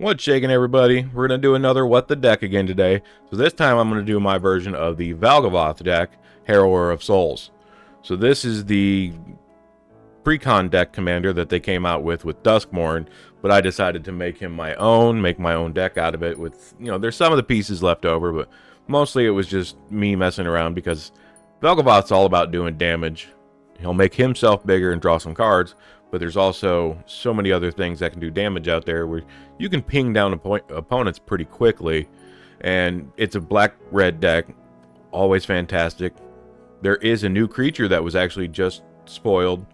What's shaking, everybody? We're going to do another What the Deck again today. So this time I'm going to do my version of the Valgavoth deck, Harrower of Souls. So this is the pre-con deck commander that they came out with Duskmourn, but I decided to make him my own, make my own deck out of it with, there's some of the pieces left over, but mostly it was just me messing around because Valgavoth's all about doing damage. He'll make himself bigger and draw some cards, but there's also so many other things that can do damage out there where you can ping down opponents pretty quickly. And it's a black-red deck, always fantastic. There is a new creature that was actually just spoiled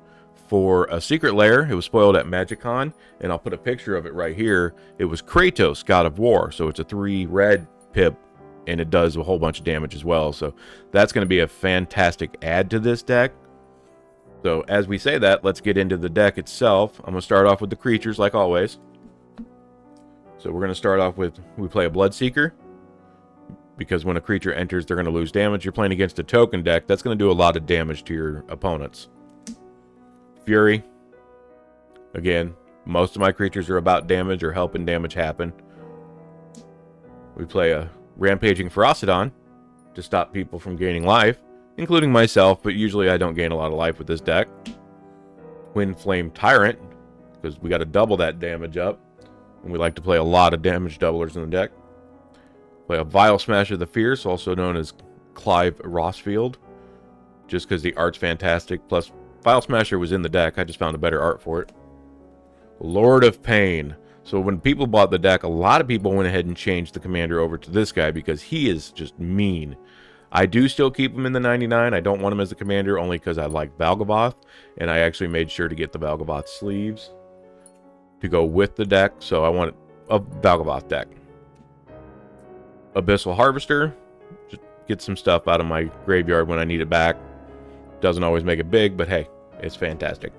for a secret lair. It was spoiled at MagicCon, and I'll put a picture of it right here. It was Kratos, God of War, so it's a 3-red pip, and it does a whole bunch of damage as well. So that's going to be a fantastic add to this deck. So as we say that, let's get into the deck itself. I'm going to start off with the creatures like always. So we're going to start off with, we play a Bloodseeker, because when a creature enters, they're going to lose damage. You're playing against a token deck. That's going to do a lot of damage to your opponents. Fury. Again, most of my creatures are about damage or helping damage happen. We play a Rampaging Ferocidon to stop people from gaining life, including myself, but usually I don't gain a lot of life with this deck. Twin Flame Tyrant, because we got to double that damage up, and we like to play a lot of damage doublers in the deck. Play a Vile Smasher the Fierce, also known as Clive Rossfield, just because the art's fantastic. Plus, Vile Smasher was in the deck, I just found a better art for it. Lord of Pain. So when people bought the deck, a lot of people went ahead and changed the commander over to this guy because he is just mean. I do still keep him in the 99. I don't want him as a commander only because I like Valgavoth, and I actually made sure to get the Valgavoth sleeves to go with the deck, so I want a Valgavoth deck. Abyssal Harvester, just get some stuff out of my graveyard when I need it back. Doesn't always make it big, but hey, it's fantastic.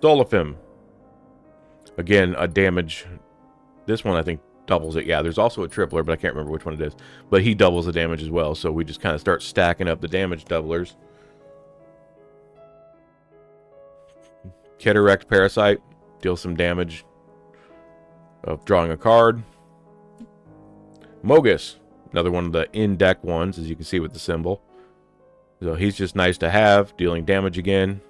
Stolaphim, again, a damage. This one I think doubles it. Yeah, there's also a tripler, but I can't remember which one it is. But he doubles the damage as well, so we just kind of start stacking up the damage doublers. Cataract Parasite, deal some damage of drawing a card. Mogus, another one of the in-deck ones, as you can see with the symbol. So he's just nice to have, dealing damage again.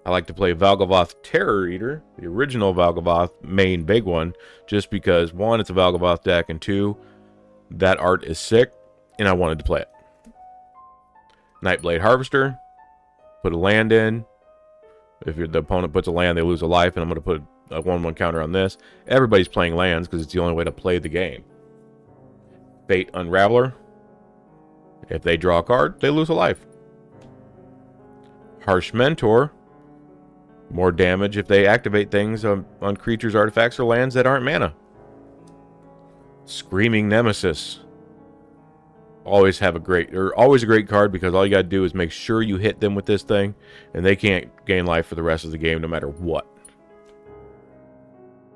I like to play Valgavoth Terror Eater, the original Valgavoth main big one, just because, one, it's a Valgavoth deck, and two, that art is sick, and I wanted to play it. Nightblade Harvester, put a land in. If the opponent puts a land, they lose a life, and I'm going to put a 1/1 counter on this. Everybody's playing lands because it's the only way to play the game. Fate Unraveler. If they draw a card, they lose a life. Harsh Mentor. More damage if they activate things on creatures, artifacts, or lands that aren't mana. Screaming Nemesis. Always a great card because all you gotta do is make sure you hit them with this thing, and they can't gain life for the rest of the game no matter what.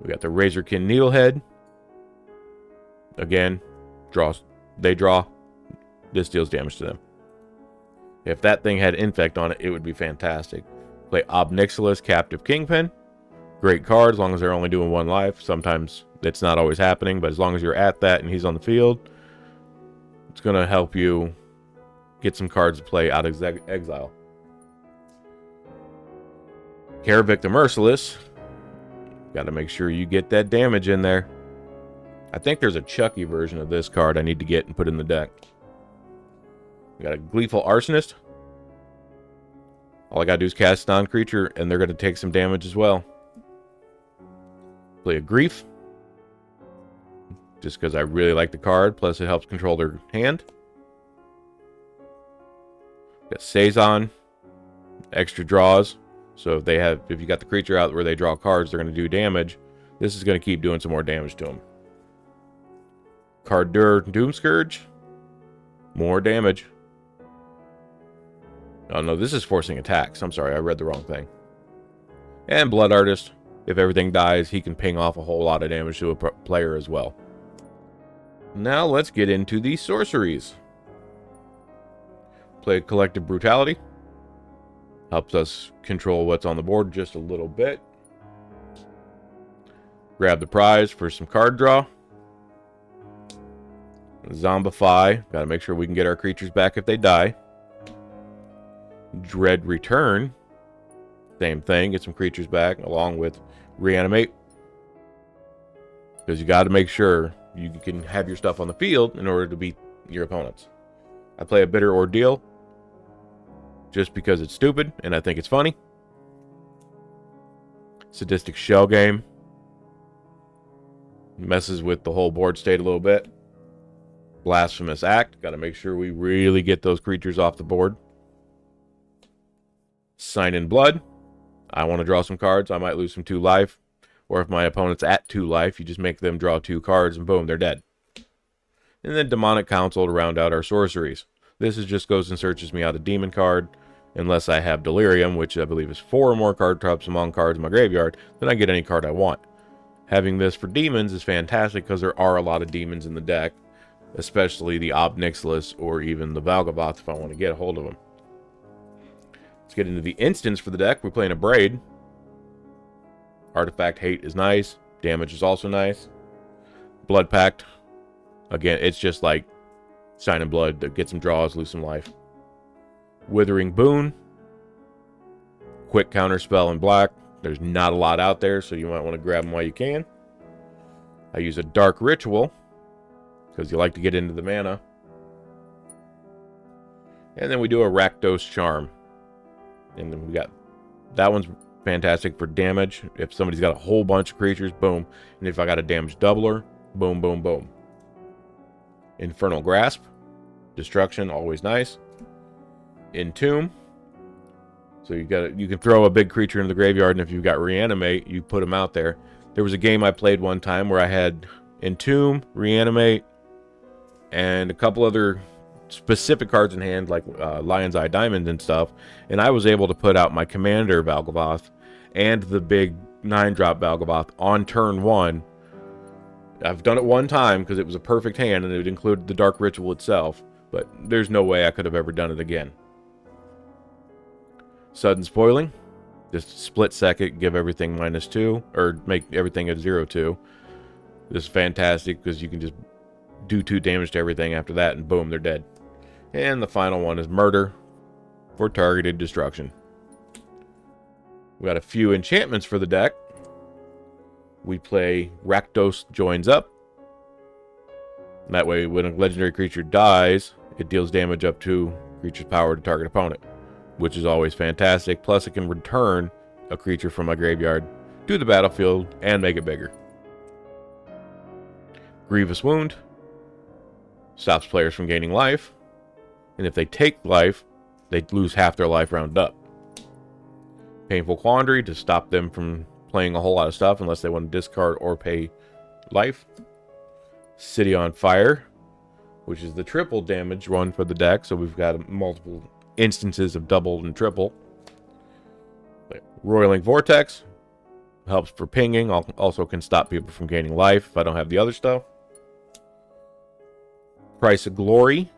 We got the Razorkin Needlehead. Again, they draw. This deals damage to them. If that thing had Infect on it, it would be fantastic. Play Obnixilis Captive Kingpin. Great card as long as they're only doing 1 life. Sometimes it's not always happening, but as long as you're at that and he's on the field, it's going to help you get some cards to play out of exile. Karavik the Merciless. Got to make sure you get that damage in there. I think there's a Chucky version of this card I need to get and put in the deck. We got a Gleeful Arsonist. All I gotta do is cast non-creature, and they're gonna take some damage as well. Play a Grief. Just because I really like the card, plus it helps control their hand. Got Saison. Extra draws. So if you got the creature out where they draw cards, they're gonna do damage. This is gonna keep doing some more damage to them. Cardur Doomscourge. More damage. Oh no, this is forcing attacks. I'm sorry, I read the wrong thing. And Blood Artist. If everything dies, he can ping off a whole lot of damage to a player as well. Now let's get into the sorceries. Play Collective Brutality. Helps us control what's on the board just a little bit. Grab the prize for some card draw. Zombify. Got to make sure we can get our creatures back if they die. Dread Return. Same thing. Get some creatures back along with Reanimate. Because you got to make sure you can have your stuff on the field in order to beat your opponents. I play a Bitter Ordeal just because it's stupid and I think it's funny. Sadistic Shell Game. Messes with the whole board state a little bit. Blasphemous Act. Got to make sure we really get those creatures off the board. Sign in Blood. I want to draw some cards. I might lose some 2 life. Or if my opponent's at 2 life, you just make them draw 2 cards and boom, they're dead. And then Demonic Council to round out our sorceries. This is just goes and searches me out a demon card. Unless I have Delirium, which I believe is 4 or more card traps among cards in my graveyard, then I get any card I want. Having this for demons is fantastic because there are a lot of demons in the deck. Especially the Ob Nixilis or even the Valgavoth if I want to get a hold of them. Let's get into the instants for the deck. We're playing a Braid. Artifact Hate is nice. Damage is also nice. Blood Pact. Again, it's just like Sign in Blood to get some draws, lose some life. Withering Boon. Quick counter spell in black. There's not a lot out there, so you might want to grab them while you can. I use a Dark Ritual because you like to get into the mana. And then we do a Rakdos Charm. And then we got... That one's fantastic for damage. If somebody's got a whole bunch of creatures, boom. And if I got a damage doubler, boom, boom, boom. Infernal Grasp. Destruction, always nice. Entomb. So you can throw a big creature in the graveyard, and if you've got Reanimate, you put them out there. There was a game I played one time where I had Entomb, Reanimate, and a couple other specific cards in hand, like Lion's Eye Diamond and stuff, and I was able to put out my Commander Valgavoth and the big 9-drop Valgavoth on turn 1. I've done it one time because it was a perfect hand, and it included the Dark Ritual itself, but there's no way I could have ever done it again. Sudden Spoiling. Just split second, give everything -2, or make everything at 0-2. This is fantastic because you can just do 2 damage to everything after that, and boom, they're dead. And the final one is Murder for targeted destruction. We got a few enchantments for the deck. We play Rakdos Joins Up. That way, when a legendary creature dies, it deals damage up to creature's power to target opponent, which is always fantastic. Plus, it can return a creature from my graveyard to the battlefield and make it bigger. Grievous Wound. Stops players from gaining life. And if they take life, they lose half their life rounded up. Painful Quandary to stop them from playing a whole lot of stuff unless they want to discard or pay life. City on Fire, which is the triple damage one for the deck. So we've got multiple instances of double and triple. Roiling Vortex helps for pinging. Also can stop people from gaining life if I don't have the other stuff. Price of Glory,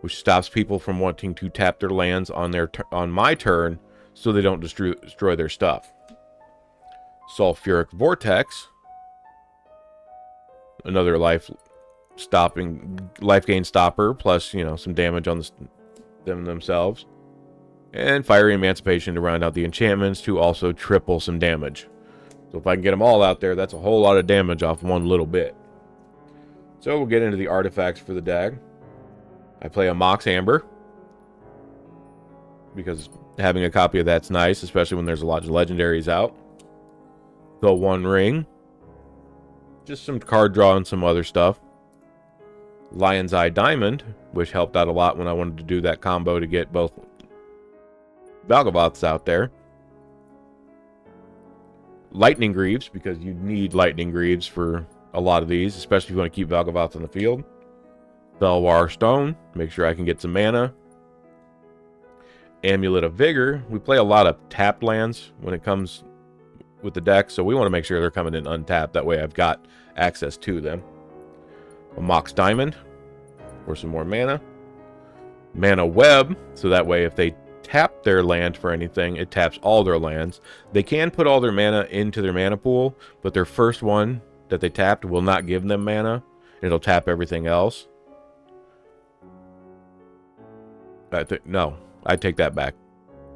which stops people from wanting to tap their lands on my turn so they don't destroy their stuff. Sulfuric Vortex, another life gain stopper, plus some damage on them themselves. And Fiery Emancipation to round out the enchantments to also triple some damage. So if I can get them all out there, that's a whole lot of damage off one little bit. So we'll get into the artifacts for the deck. I play a Mox Amber, because having a copy of that's nice, especially when there's a lot of legendaries out. The One Ring. Just some card draw and some other stuff. Lion's Eye Diamond, which helped out a lot when I wanted to do that combo to get both Valgavoths out there. Lightning Greaves, because you need Lightning Greaves for a lot of these, especially if you want to keep Valgavoths on the field. Belwar Stone, make sure I can get some mana. Amulet of Vigor. We play a lot of tapped lands when it comes with the deck, so we want to make sure they're coming in untapped. That way I've got access to them. A Mox Diamond for some more mana. Mana Web, so that way if they tap their land for anything, it taps all their lands. They can put all their mana into their mana pool, but their first one that they tapped will not give them mana. It'll tap everything else. No, I take that back.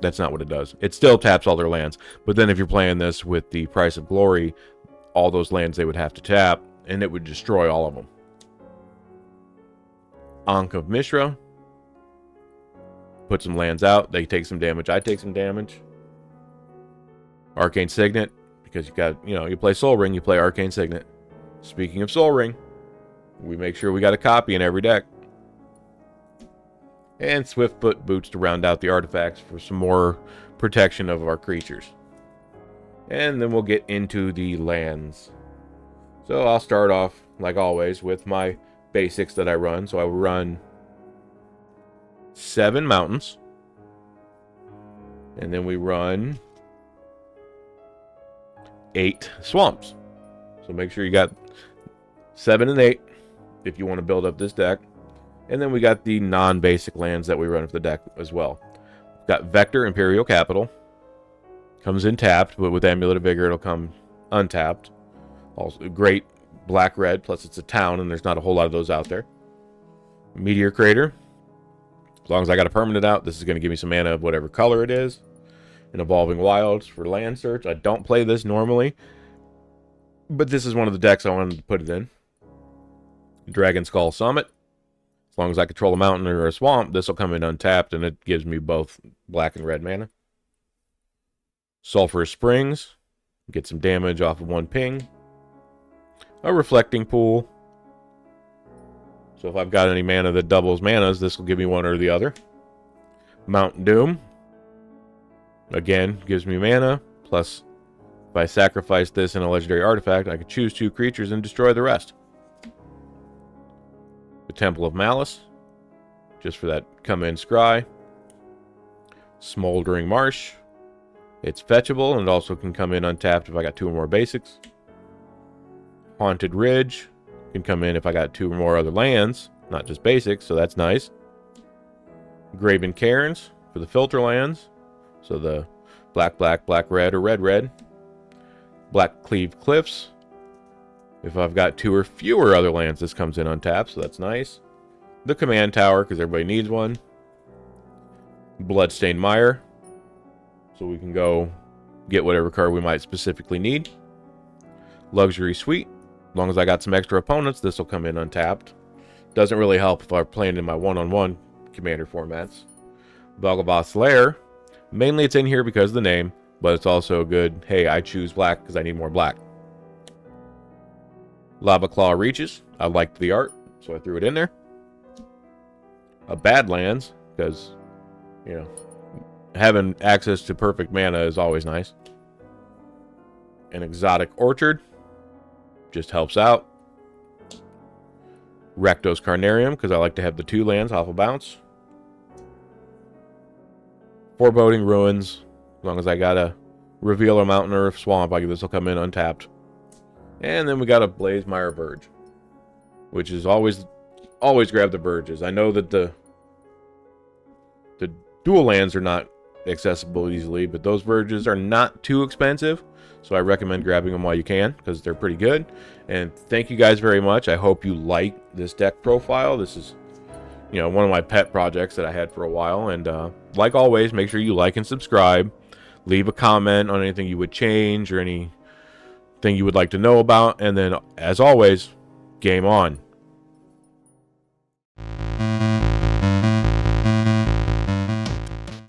That's not what it does. It still taps all their lands. But then if you're playing this with the Price of Glory, all those lands they would have to tap, and it would destroy all of them. Ankh of Mishra. Put some lands out. They take some damage. I take some damage. Arcane Signet. Because you got, you play Soul Ring, you play Arcane Signet. Speaking of Soul Ring, we make sure we got a copy in every deck. And Swiftfoot Boots to round out the artifacts for some more protection of our creatures. And then we'll get into the lands. So I'll start off, like always, with my basics that I run. So I will run 7 mountains. And then we run 8 swamps. So make sure you got 7 and 8 if you want to build up this deck. And then we got the non-basic lands that we run for the deck as well. We've got Vector, Imperial Capital. Comes in tapped, but with Amulet of Vigor, it'll come untapped. Also, great black-red, plus it's a town, and there's not a whole lot of those out there. Meteor Crater. As long as I got a permanent out, this is going to give me some mana of whatever color it is. And Evolving Wilds for land search. I don't play this normally, but this is one of the decks I wanted to put it in. Dragon Skull Summit. As long as I control a mountain or a swamp, this will come in untapped, and it gives me both black and red mana. Sulphurous Springs. Get some damage off of 1 ping. A Reflecting Pool. So if I've got any mana that doubles manas, this will give me one or the other. Mountain Doom. Again, gives me mana. Plus, if I sacrifice this in a legendary artifact, I can choose 2 creatures and destroy the rest. The Temple of Malice, just for that come in scry. Smoldering Marsh. It's fetchable, and it also can come in untapped if I got 2 or more basics. Haunted Ridge can come in if I got 2 or more other lands, not just basics, so that's nice. Graven Cairns for the filter lands, so the black, black, black, red, or red, red. Black Cleave Cliffs. If I've got 2 or fewer other lands, this comes in untapped, so that's nice. The Command Tower, because everybody needs one. Bloodstained Mire, so we can go get whatever card we might specifically need. Luxury Suite. As long as I got some extra opponents, this will come in untapped. Doesn't really help if I'm playing in my one-on-one commander formats. Valgavoth's Lair. Mainly it's in here because of the name, but it's also good, hey, I choose black because I need more black. Lava Claw Reaches. I liked the art, so I threw it in there. A Badlands, because, having access to perfect mana is always nice. An Exotic Orchard. Just helps out. Rakdos Carnarium, because I like to have the 2 lands off a bounce. Foreboding Ruins. As long as I got a reveal a mountain or a swamp, this will come in untapped. And then we got a Blazemire Verge, which is always grab the Verges. I know that the dual lands are not accessible easily, but those Verges are not too expensive, so I recommend grabbing them while you can because they're pretty good. And thank you guys very much. I hope you like this deck profile. This is, one of my pet projects that I had for a while. And like always, make sure you like and subscribe. Leave a comment on anything you would change or anything you would like to know about. And then, as always, game on.